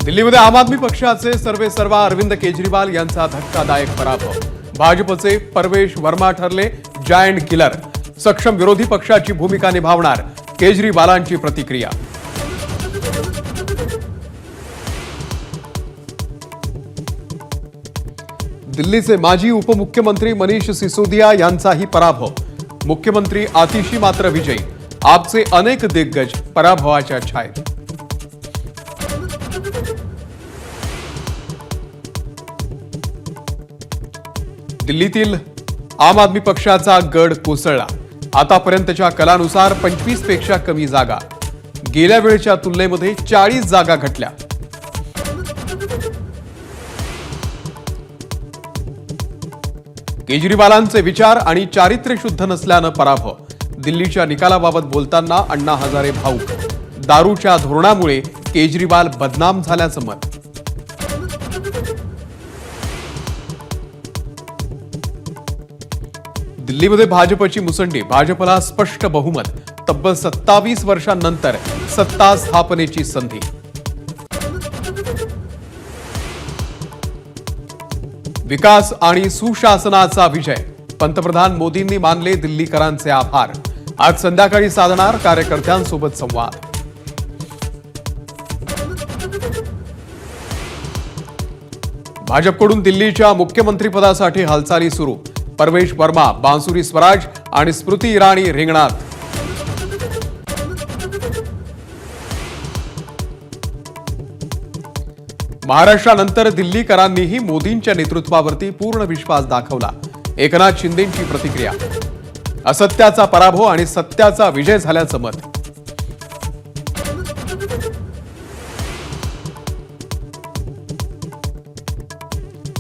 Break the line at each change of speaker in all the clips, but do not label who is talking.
दिल्लीमध्ये आम आदमी पक्षाचे सर्वेसर्वा अरविंद केजरीवाल यांचा धक्कादायक पराभव। भाजपचे परवेश वर्मा ठरले जायंट किलर। सक्षम विरोधी पक्षाची भूमिका निभावणार केजरीवालांची प्रतिक्रिया। दिल्लीचे माजी उपमुख्यमंत्री मनीष सिसोदिया यांचाही पराभव। मुख्यमंत्री आतिशी मात्र विजयी। आपचे अनेक दिग्गज पराभवाच्या छायेत। दिल्लीतील आम आदमी पक्षाचा गड कोसळला। आतापर्यंतच्या कलानुसार 25 पेक्षा कमी जागा। गेल्या वेळच्या तुलनेमध्ये 40 जागा घटल्या। केजरीवालांचे विचार आणि चारित्र्य शुद्ध नसल्यानं पराभव। दिल्लीच्या निकालाबाबत बोलताना अण्णा हजारे भाऊक। दारूच्या धोरणामुळे केजरीवाल बदनाम झाल्याचं मत। दिल्लीमध्ये भाजपची मुसंडी। भाजपला स्पष्ट बहुमत। तब्बल 27 वर्षांनंतर सत्ता स्थापनेची संधी। विकास आणि सुशासनाचा विजय। पंतप्रधान मोदींनी मानले दिल्लीकरांचे आभार। आज संध्याकाळी साधणार कार्यकर्त्यांसोबत संवाद। भाजपकडून दिल्लीच्या मुख्यमंत्रीपदासाठी हालचाली सुरू। परवेश वर्मा, बांसुरी स्वराज आणि स्मृती इराणी रिंगणात। महाराष्ट्रानंतर दिल्लीकरांनीही मोदींच्या नेतृत्वावरती पूर्ण विश्वास दाखवला। एकनाथ शिंदेंची प्रतिक्रिया। असत्याचा पराभव आणि सत्याचा विजय झाल्याचं मत।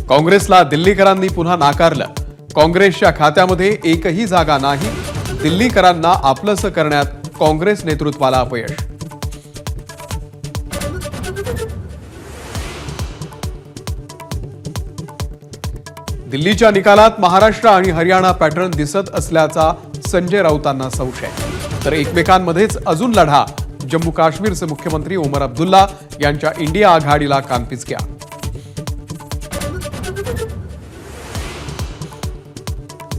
काँग्रेसला दिल्लीकरांनी पुन्हा नाकारलं। काँग्रेसच्या खात्यामध्ये एकही जागा नाही। दिल्लीकरांना आपलंसं करण्यात काँग्रेस नेतृत्वाला अपयश। दिल्लीच्या निकालात महाराष्ट्र आणि हरियाणा पॅटर्न दिसत असल्याचा संजय राऊतांना संशय। तर एकमेकांमध्येच अजून लढा। जम्मू काश्मीरचे मुख्यमंत्री ओमर अब्दुल्ला यांच्या इंडिया आघाडीला कानपिचक्या।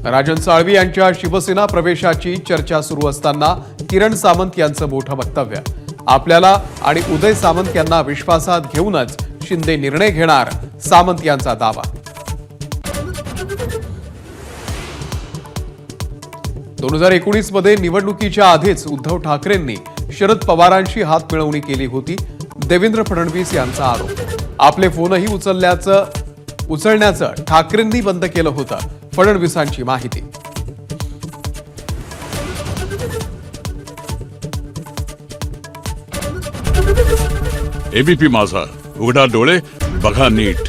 राजन साळवी यांच्या शिवसेना प्रवेशाची चर्चा सुरू असताना किरण सामंत यांचं मोठं वक्तव्य। आपल्याला आणि उदय सामंत यांना विश्वासात घेऊनच शिंदे निर्णय घेणार, सामंत यांचा दावा। 2019 मध्ये निवडणुकीच्या आधीच उद्धव ठाकरेंनी शरद पवारांशी हातमिळवणी केली होती। देवेंद्र फडणवीस यांचा आरोप। आपले फोनही उचलण्याचं ठाकरेंनी बंद केलं होतं, फडणवीसांची माहिती।
एबीपी माझा, उघडा डोळे बघा नीट।